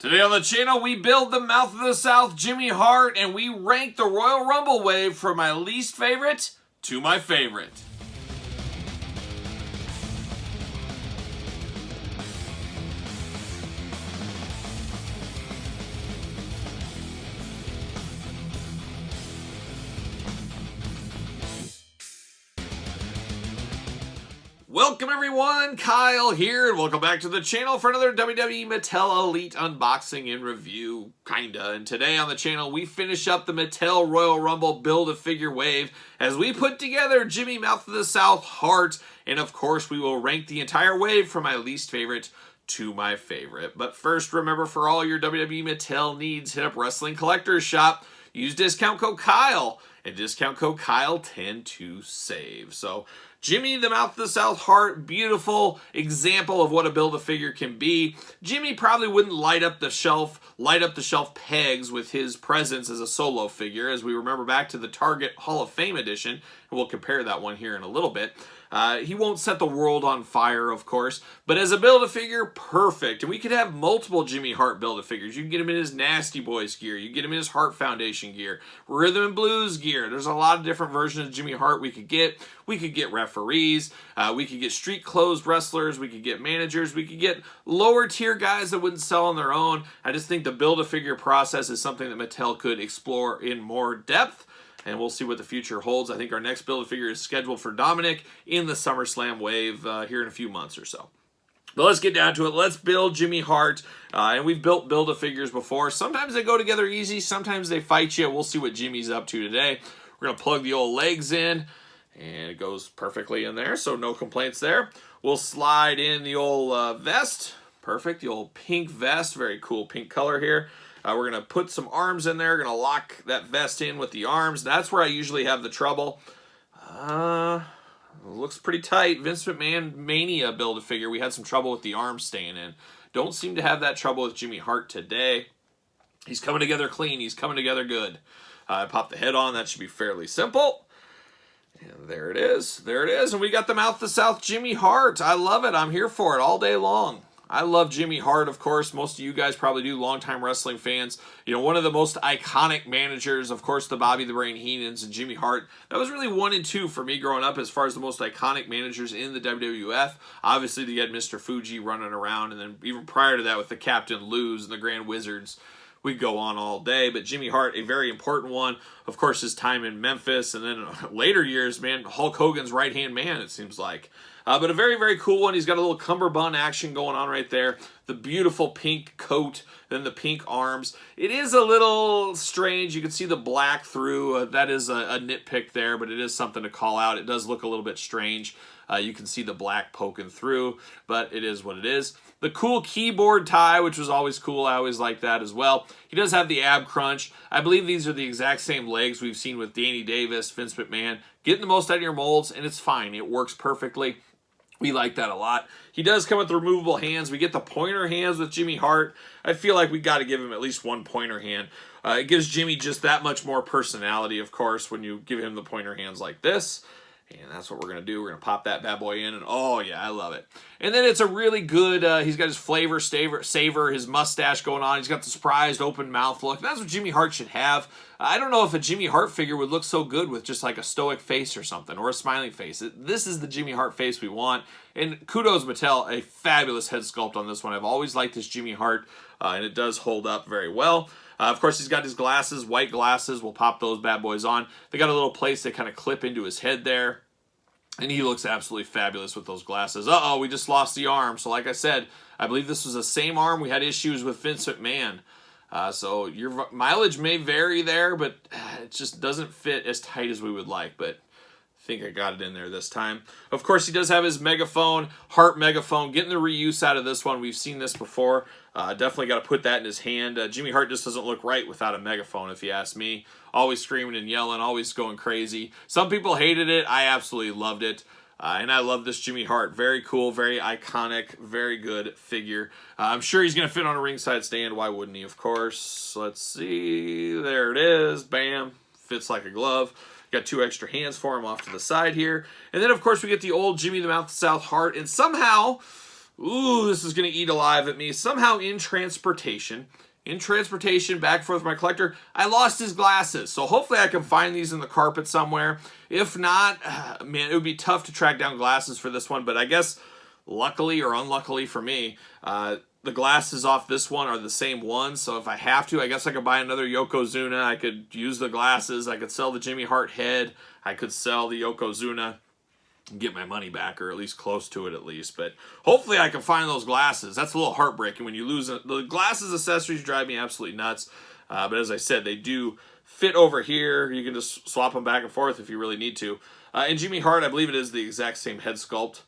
Today on the channel, we build the Mouth of the South Jimmy Hart, and we rank the Royal Rumble wave from my least favorite to my favorite. Welcome everyone, Kyle here, and welcome back to the channel for another WWE Mattel Elite unboxing and review, kinda. And today on the channel, we finish up the Mattel Royal Rumble Build-A-Figure wave as we put together Jimmy Mouth of the South Hart, and of course we will rank the entire wave from my least favorite to my favorite. But first, remember, for all your WWE Mattel needs, hit up Wrestling Collectors Shop, use discount code Kyle, and discount code Kyle10 to save. So Jimmy the Mouth of the South Hart, beautiful example of what a Build-A-Figure can be. Jimmy probably wouldn't light up the shelf pegs with his presence as a solo figure, as we remember back to the Target Hall of Fame edition, and we'll compare that one here in a little bit. He won't set the world on fire, of course, but as a Build-A-Figure, perfect. And we could have multiple Jimmy Hart Build-A-Figures. You can get him in his Nasty Boys gear. You can get him in his Hart Foundation gear, Rhythm and Blues gear. There's a lot of different versions of Jimmy Hart we could get. We could get referees. We could get street clothes wrestlers. We could get managers. We could get lower tier guys that wouldn't sell on their own. I just think the Build-A-Figure process is something that Mattel could explore in more depth. And we'll see what the future holds. I think our next Build-A-Figure is scheduled for Dominic in the SummerSlam wave here in a few months or so. But let's get down to it. Let's build Jimmy Hart. And we've built Build-A-Figures before. Sometimes they go together easy. Sometimes they fight you. We'll see what Jimmy's up to today. We're going to plug the old legs in. And it goes perfectly in there, so no complaints there. We'll slide in the old vest. Perfect. The old pink vest. Very cool pink color here. We're going to put some arms in there. We're going to lock that vest in with the arms. That's where I usually have the trouble. Looks pretty tight. Vince McMahon Mania Build-A-Figure. We had some trouble with the arms staying in. Don't seem to have that trouble with Jimmy Hart today. He's coming together clean. He's coming together good. Pop the head on. That should be fairly simple. And there it is. There it is. And we got the Mouth of the South Jimmy Hart. I love it. I'm here for it all day long. I love Jimmy Hart, of course. Most of you guys probably do, longtime wrestling fans. You know, one of the most iconic managers, of course, the Bobby the Brain Heenans and Jimmy Hart. That was really 1 and 2 for me growing up as far as the most iconic managers in the WWF. Obviously, you had Mr. Fuji running around, and then even prior to that with the Captain Lou's and the Grand Wizards. We'd go on all day, but Jimmy Hart, a very important one. Of course, his time in Memphis, and then later years, man, Hulk Hogan's right-hand man, it seems like. But a very, very cool one. He's got a little cummerbund action going on right there. The beautiful pink coat, then the pink arms. It is a little strange. You can see the black through. That is a nitpick there, but it is something to call out. It does look a little bit strange. You can see the black poking through, but it is what it is. The cool keyboard tie, which was always cool. I always liked that as well. He does have the ab crunch. I believe these are the exact same legs we've seen with Danny Davis, Vince McMahon. Getting the most out of your molds, and it's fine. It works perfectly. We like that a lot. He does come with removable hands. We get the pointer hands with Jimmy Hart. I feel like we got to give him at least one pointer hand. It gives Jimmy just that much more personality, of course, when you give him the pointer hands like this. And that's what we're going to do. We're going to pop that bad boy in, and oh, yeah, I love it. And then it's a really good, he's got his flavor saver, his mustache going on. He's got the surprised open mouth look. That's what Jimmy Hart should have. I don't know if a Jimmy Hart figure would look so good with just like a stoic face or something, or a smiling face. This is the Jimmy Hart face we want. And kudos Mattel, a fabulous head sculpt on this one. I've always liked this Jimmy Hart, and it does hold up very well. Of course, he's got his glasses, white glasses. We'll pop those bad boys on. They got a little place they kind of clip into his head there. And he looks absolutely fabulous with those glasses. Uh-oh, we just lost the arm. So like I said, I believe this was the same arm we had issues with Vince McMahon. So your mileage may vary there, but it just doesn't fit as tight as we would like. But I think I got it in there this time. Of course, he does have his megaphone, Hart megaphone. Getting the reuse out of this one. We've seen this before. Definitely got to put that in his hand. Jimmy Hart just doesn't look right without a megaphone, if you ask me. Always screaming and yelling, always going crazy. Some people hated it. I absolutely loved it. And I love this Jimmy Hart. Very cool, very iconic, very good figure. I'm sure he's going to fit on a ringside stand. Why wouldn't he, of course? Let's see. There it is. Bam. Fits like a glove. Got 2 extra hands for him off to the side here. And then, of course, we get the old Jimmy the Mouth of the South Hart. And somehow Ooh, this is going to eat alive at me. Somehow in transportation, back and forth with my collector, I lost his glasses. So hopefully I can find these in the carpet somewhere. If not, man, it would be tough to track down glasses for this one. But I guess luckily or unluckily for me, the glasses off this one are the same ones. So if I have to, I guess I could buy another Yokozuna. I could use the glasses. I could sell the Jimmy Hart head. I could sell the Yokozuna and get my money back, or at least close to it at least. But hopefully I can find those glasses. That's a little heartbreaking when you lose it. The glasses accessories drive me absolutely nuts. But as I said, they do fit over here. You can just swap them back and forth if you really need to. And Jimmy Hart, I believe it is the exact same head sculpt.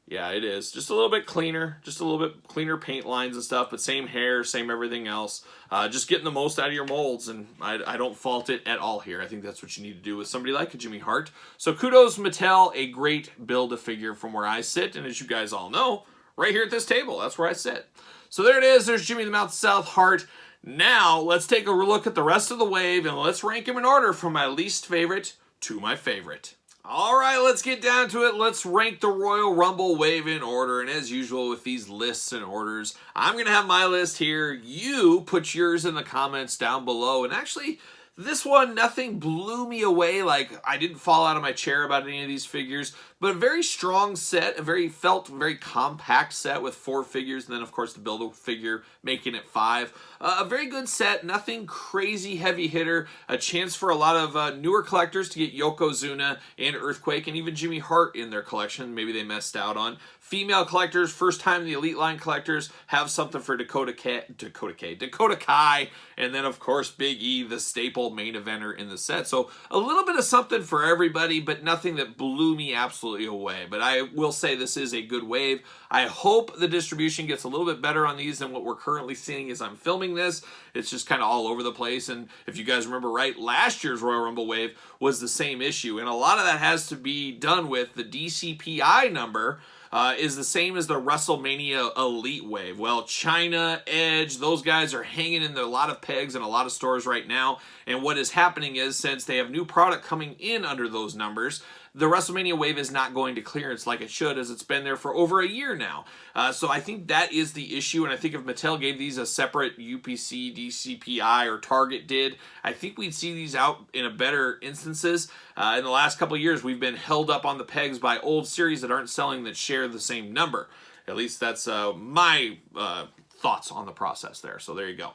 Yeah, it is. Just a little bit cleaner. Just a little bit cleaner paint lines and stuff, but same hair, same everything else. Just getting the most out of your molds, and I don't fault it at all here. I think that's what you need to do with somebody like a Jimmy Hart. So kudos, Mattel. A great Build-A-Figure from where I sit, and as you guys all know, right here at this table, that's where I sit. So there it is. There's Jimmy the Mouth South Hart. Now, let's take a look at the rest of the wave, and let's rank them in order from my least favorite to my favorite. All right, let's get down to it. Let's rank the Royal Rumble wave in order. And as usual with these lists and orders, I'm going to have my list here. You put yours in the comments down below. And actually, this one, nothing blew me away. Like, I didn't fall out of my chair about any of these figures. But a very strong set, felt very compact set with 4 figures. And then, of course, the Build-A-Figure making it 5. A very good set, nothing crazy heavy hitter. A chance for a lot of newer collectors to get Yokozuna and Earthquake and even Jimmy Hart in their collection. Maybe they missed out on. Female collectors, first time the Elite Line collectors, have something for Dakota Kai, and then, of course, Big E, the staple main eventer in the set. So a little bit of something for everybody, but nothing that blew me absolutely away. But I will say this is a good wave. I hope the distribution gets a little bit better on these than what we're currently seeing as I'm filming this. It's just kind of all over the place. And if you guys remember right, last year's Royal Rumble wave was the same issue. And a lot of that has to be done with the DCPI number is the same as the WrestleMania Elite Wave. Well, China, Edge, those guys are hanging in a lot of pegs in a lot of stores right now. And what is happening is, since they have new product coming in under those numbers, the WrestleMania wave is not going to clearance like it should, as it's been there for over a year now. So I think that is the issue, and I think if Mattel gave these a separate UPC, DCPI, or Target did, I think we'd see these out in a better instances. In the last couple of years, we've been held up on the pegs by old series that aren't selling that share the same number. At least that's my thoughts on the process there. So there you go.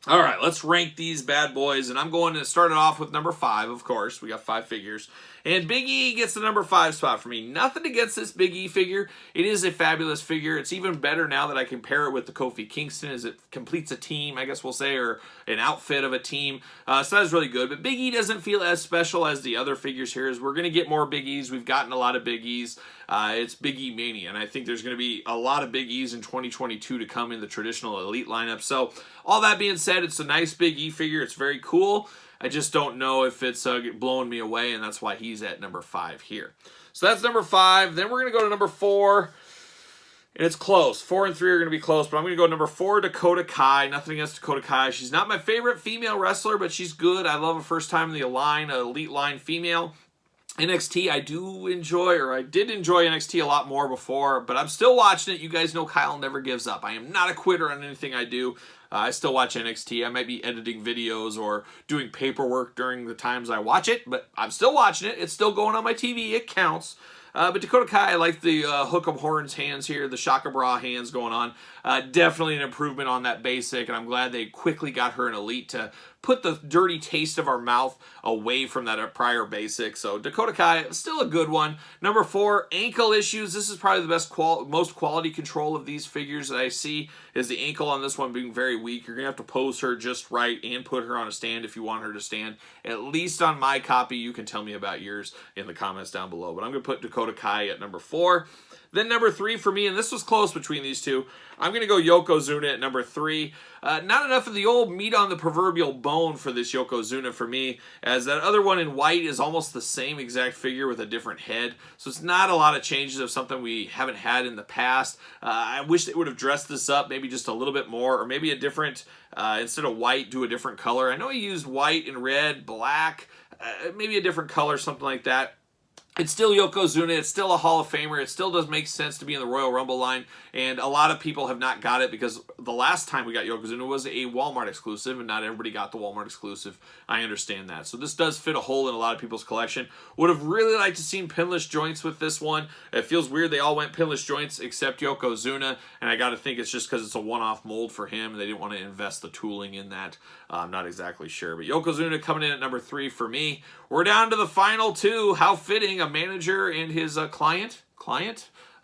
All right, let's rank these bad boys, and I'm going to start it off with number 5, of course. We got 5 figures, and Big E gets the number 5 spot for me. Nothing against this Big E figure. It is a fabulous figure. It's even better now that I compare it with the Kofi Kingston, as it completes a team, I guess we'll say, or an outfit of a team. So that is really good, but Big E doesn't feel as special as the other figures here, as we're going to get more Big Es. We've gotten a lot of Big Es. It's Big E Mania, and I think there's going to be a lot of Big Es in 2022 to come in the traditional Elite lineup. So all that being said, it's a nice Big E figure. It's very cool. I just don't know if it's blowing me away, and that's why he's at number 5 here. So that's number 5. Then we're going to go to number 4, and it's close. 4 and 3 are going to be close, but I'm going to go number 4, Dakota Kai. Nothing against Dakota Kai. She's not my favorite female wrestler, but she's good. I love her first time in the Elite Line female. NXT, I did enjoy NXT a lot more before, but I'm still watching it. You guys know Kyle never gives up. I am not a quitter on anything I do. I still watch NXT. I might be editing videos or doing paperwork during the times I watch it, but I'm still watching it. It's still going on my TV. It counts. But Dakota Kai, I like the hook 'em horns hands here, the Shaka Bra hands going on. Definitely an improvement on that basic, and I'm glad they quickly got her an Elite to put the dirty taste of our mouth away from that prior basic. So Dakota Kai, still a good one. Number 4, ankle issues. This is probably the best most quality control of these figures that I see, is the ankle on this one being very weak. You're going to have to pose her just right and put her on a stand if you want her to stand. At least on my copy. You can tell me about yours in the comments down below. But I'm going to put Dakota Kai at number 4. Then number 3 for me, and this was close between these two, I'm going to go Yokozuna at number 3. Not enough of the old meat on the proverbial bone for this Yokozuna for me, as that other one in white is almost the same exact figure with a different head. So it's not a lot of changes of something we haven't had in the past. I wish they would have dressed this up maybe just a little bit more, or maybe a different, instead of white, do a different color. I know he used white and red, black, maybe a different color, something like that. It's still Yokozuna. It's still a Hall of Famer. It still does make sense to be in the Royal Rumble line. And a lot of people have not got it because the last time we got Yokozuna was a Walmart exclusive, and not everybody got the Walmart exclusive. I understand that. So this does fit a hole in a lot of people's collection. Would have really liked to seen pinless joints with this one. It feels weird they all went pinless joints except Yokozuna. And I got to think it's just because it's a one-off mold for him, and they didn't want to invest the tooling in that. I'm not exactly sure. But Yokozuna coming in at number 3 for me. We're down to the final 2. How fitting, a manager and his client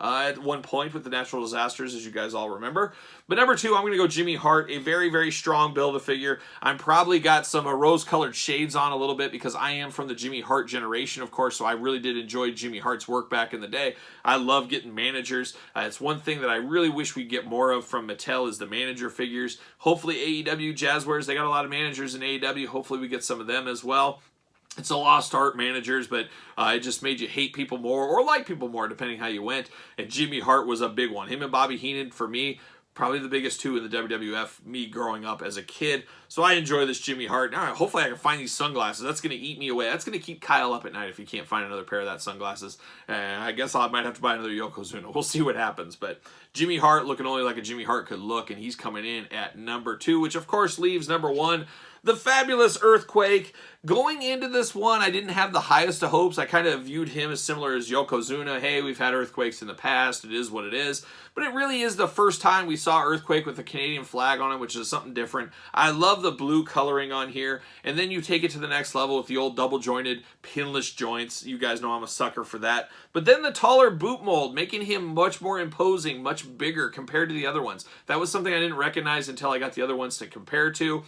at one point with the natural disasters, as you guys all remember. But number 2, I'm going to go Jimmy Hart, a very, very strong Build-A-Figure. I'm probably got some rose-colored shades on a little bit because I am from the Jimmy Hart generation, of course, so I really did enjoy Jimmy Hart's work back in the day. I love getting managers. It's one thing that I really wish we'd get more of from Mattel is the manager figures. Hopefully AEW, Jazzwares, they got a lot of managers in AEW. Hopefully we get some of them as well. It's a lost art, managers, but it just made you hate people more or like people more, depending how you went. And Jimmy Hart was a big one. Him and Bobby Heenan, for me, probably the biggest two in the WWF, me growing up as a kid. So I enjoy this Jimmy Hart. All right, hopefully I can find these sunglasses. That's going to eat me away. That's going to keep Kyle up at night if he can't find another pair of that sunglasses. I guess I might have to buy another Yokozuna. We'll see what happens. But Jimmy Hart looking only like a Jimmy Hart could look, and he's coming in at number 2, which of course leaves number 1, the fabulous Earthquake. Going into this one, I didn't have the highest of hopes. I kind of viewed him as similar as Yokozuna. Hey, we've had Earthquakes in the past. It is what it is. But it really is the first time we saw Earthquake with the Canadian flag on it, which is something different. I love the blue coloring on here. And then you take it to the next level with the old double-jointed, pinless joints. You guys know I'm a sucker for that. But then the taller boot mold, making him much more imposing, much bigger compared to the other ones. That was something I didn't recognize until I got the other ones to compare to.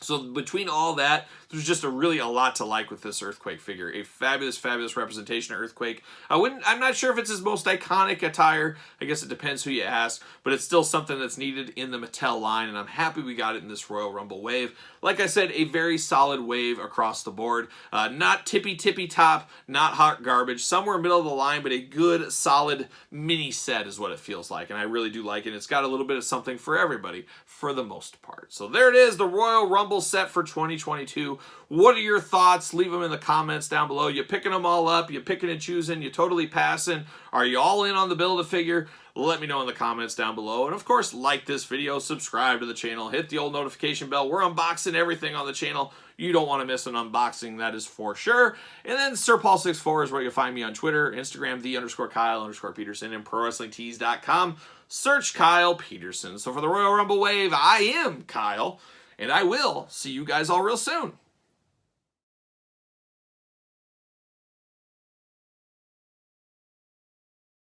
So between all that, there's just a lot to like with this Earthquake figure. A fabulous, fabulous representation of Earthquake. I'm not sure if it's his most iconic attire. I guess it depends who you ask. But it's still something that's needed in the Mattel line. And I'm happy we got it in this Royal Rumble wave. Like I said, a very solid wave across the board. Not tippy top, not hot garbage. Somewhere middle of the line, but a good, solid mini set is what it feels like. And I really do like it. It's got a little bit of something for everybody, for the most part. So there it is, the Royal Rumble set for 2022. What are your thoughts? Leave them in the comments down below. You picking them all up? You picking and choosing? You totally passing? Are you all in on the Build-A-Figure? Let me know in the comments down below. And of course, like this video, subscribe to the channel, hit the old notification bell. We're unboxing everything on the channel. You don't want to miss an unboxing, that is for sure. And then SirPaul64 is where you'll find me on Twitter, Instagram, _Kyle_Peterson, and ProWrestlingTees.com. Search Kyle Peterson. So for the Royal Rumble wave, I am Kyle, and I will see you guys all real soon.